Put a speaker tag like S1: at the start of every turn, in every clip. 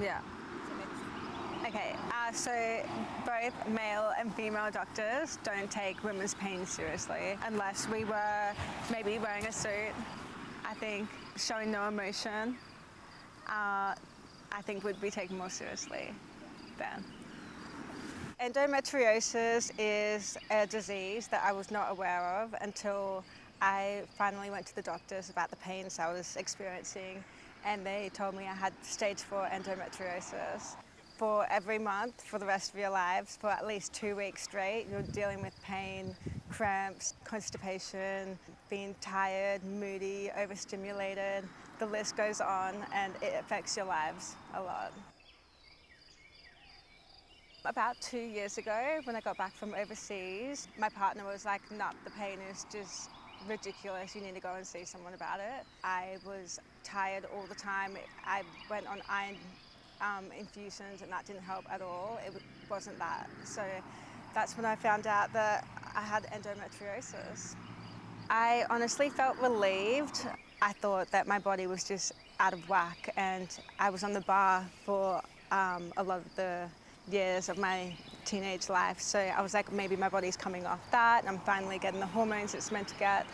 S1: Yeah. Okay, so both male and female doctors don't take women's pain seriously unless we were maybe wearing a suit. I think showing no emotion, I think would be taken more seriously then. Endometriosis is a disease that I was not aware of until I finally went to the doctors about the pains I was experiencing, and they told me I had stage 4 endometriosis. For every month, for the rest of your lives, for at least 2 weeks straight, you're dealing with pain, cramps, constipation, being tired, moody, overstimulated. The list goes on, and it affects your lives a lot. About 2 years ago, when I got back from overseas, my partner was like, "No, the pain is just ridiculous. You need to go and see someone about it." I was tired all the time. I went on iron infusions, and that didn't help at all. It wasn't that. So that's when I found out that I had endometriosis. I honestly felt relieved. I thought that my body was just out of whack, and I was on the bar for a lot of the years of my teenage life. So I was like, maybe my body's coming off that, and I'm finally getting the hormones it's meant to get.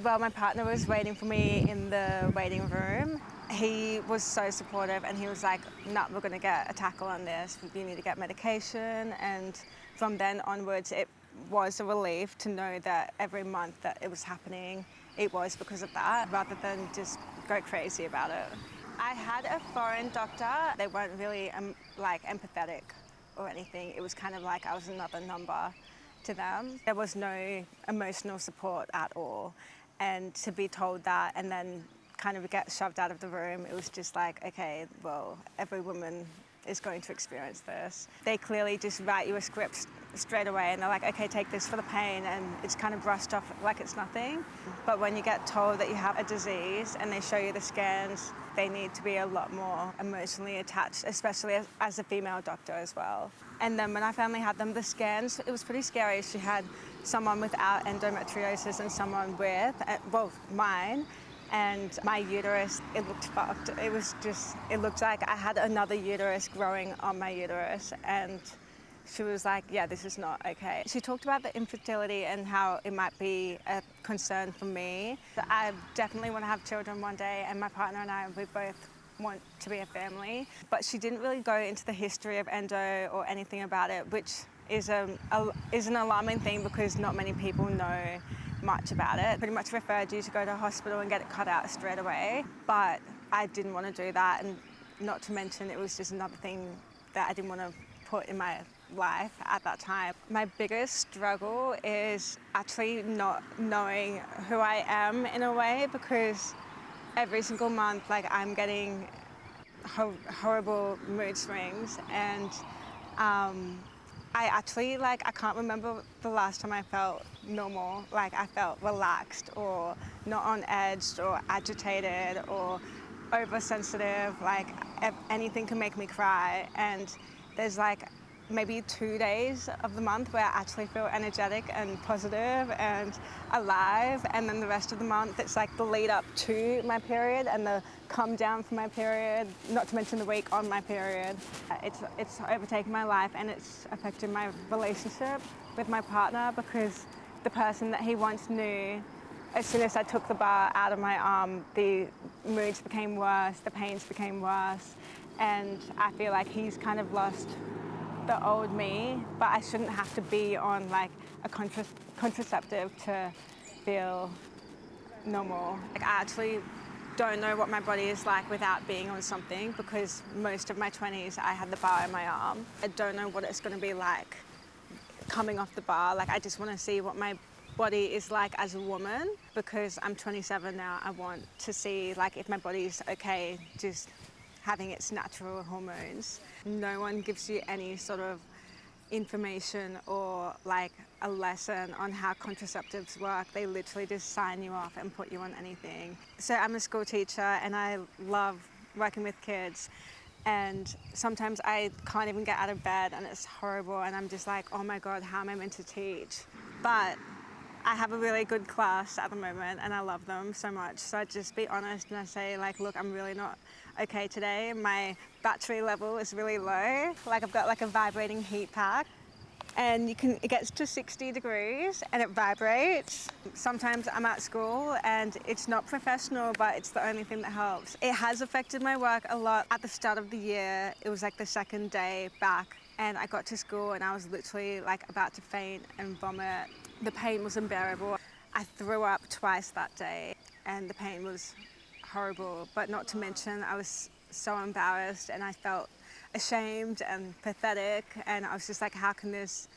S1: Well, my partner was waiting for me in the waiting room. He was so supportive, and he was like, "No, we're going to get a tackle on this. You need to get medication." And from then onwards, it was a relief to know that every month that it was happening, it was because of that, rather than just go crazy about it. I had a foreign doctor. They weren't really empathetic or anything. It was kind of like I was another number to them. There was no emotional support at all. And to be told that and then kind of get shoved out of the room, it was just like, okay, well, every woman is going to experience this. They clearly just write you a script straight away, and they're like, okay, take this for the pain, and it's kind of brushed off like it's nothing. But when you get told that you have a disease and they show you the scans, they need to be a lot more emotionally attached, especially as a female doctor as well. And then when I finally had them, the scans, it was pretty scary. She had someone without endometriosis and someone with, well, mine. And my uterus, it looked fucked. It looked like I had another uterus growing on my uterus. And she was like, yeah, this is not okay. She talked about the infertility and how it might be a concern for me. I definitely want to have children one day, and my partner and I, we both want to be a family. But she didn't really go into the history of endo or anything about it, which is an alarming thing because not many people know much about it. Pretty much referred you to go to a hospital and get it cut out straight away. But I didn't want to do that, and not to mention it was just another thing that I didn't want to put in my life at that time. My biggest struggle is actually not knowing who I am in a way, because every single month I'm getting horrible mood swings, and I actually I can't remember the last time I felt normal. I felt relaxed or not on edge or agitated or oversensitive. Anything can make me cry, and there's maybe 2 days of the month where I actually feel energetic and positive and alive, and then the rest of the month it's the lead up to my period and the come down from my period, not to mention the week on my period. It's overtaken my life, and it's affected my relationship with my partner, because the person that he once knew, as soon as I took the bar out of my arm, the moods became worse, the pains became worse, and I feel like he's kind of lost the old me, but I shouldn't have to be on a contraceptive to feel normal. I actually don't know what my body is like without being on something, because most of my 20s I had the bar in my arm. I don't know what it's going to be like coming off the bar. I just want to see what my body is like as a woman, because I'm 27 now. I want to see if my body's okay just having its natural hormones. No one gives you any sort of information or a lesson on how contraceptives work. They literally just sign you off and put you on anything. So I'm a school teacher, and I love working with kids, and sometimes I can't even get out of bed, and it's horrible, and I'm just oh my God, how am I meant to teach? But I have a really good class at the moment and I love them so much. So I just be honest and I say like, look, I'm really not okay today. My battery level is really low. Like I've got like a vibrating heat pack and it gets to 60 degrees and it vibrates. Sometimes I'm at school and it's not professional, but it's the only thing that helps. It has affected my work a lot. At the start of the year, it was like the second day back and I got to school and I was literally like about to faint and vomit. The pain was unbearable. I threw up twice that day and the pain was horrible, but not to mention I was so embarrassed and I felt ashamed and pathetic, and I was just like, how can this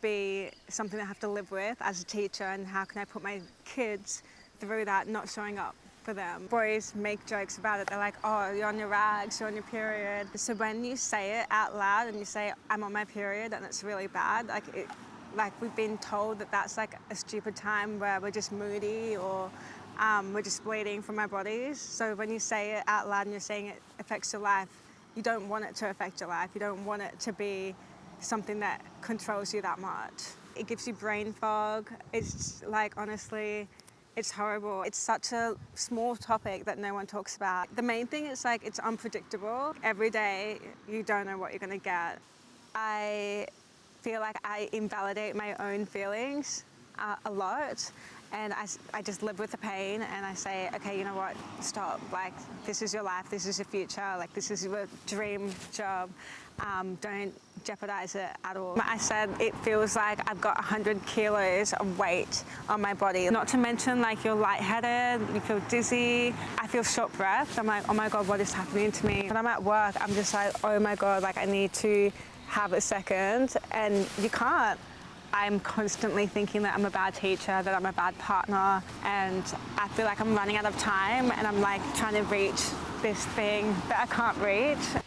S1: be something I have to live with as a teacher, and how can I put my kids through that not showing up for them? Boys make jokes about it. They're like, oh, you're on your rags, you're on your period. So when you say it out loud and you say, I'm on my period and it's really bad, like we've been told that that's like a stupid time where we're just moody or we're just bleeding from our bodies. So when you say it out loud and you're saying it affects your life, you don't want it to affect your life. You don't want it to be something that controls you that much. It gives you brain fog. It's like, honestly, it's horrible. It's such a small topic that no one talks about. The main thing is like, it's unpredictable. Every day, you don't know what you're gonna get. I feel like I invalidate my own feelings a lot. And I just live with the pain and I say, okay, you know what, stop. Like, this is your life, this is your future, like this is your dream job. Don't jeopardize it at all. I said it feels like I've got 100 kilos of weight on my body. Not to mention like you're lightheaded, you feel dizzy. I feel short breath. I'm like, oh my God, what is happening to me? When I'm at work, I'm just like, oh my God, like I need to have a second, and you can't. I'm constantly thinking that I'm a bad teacher, that I'm a bad partner, and I feel like I'm running out of time and I'm like trying to reach this thing that I can't reach.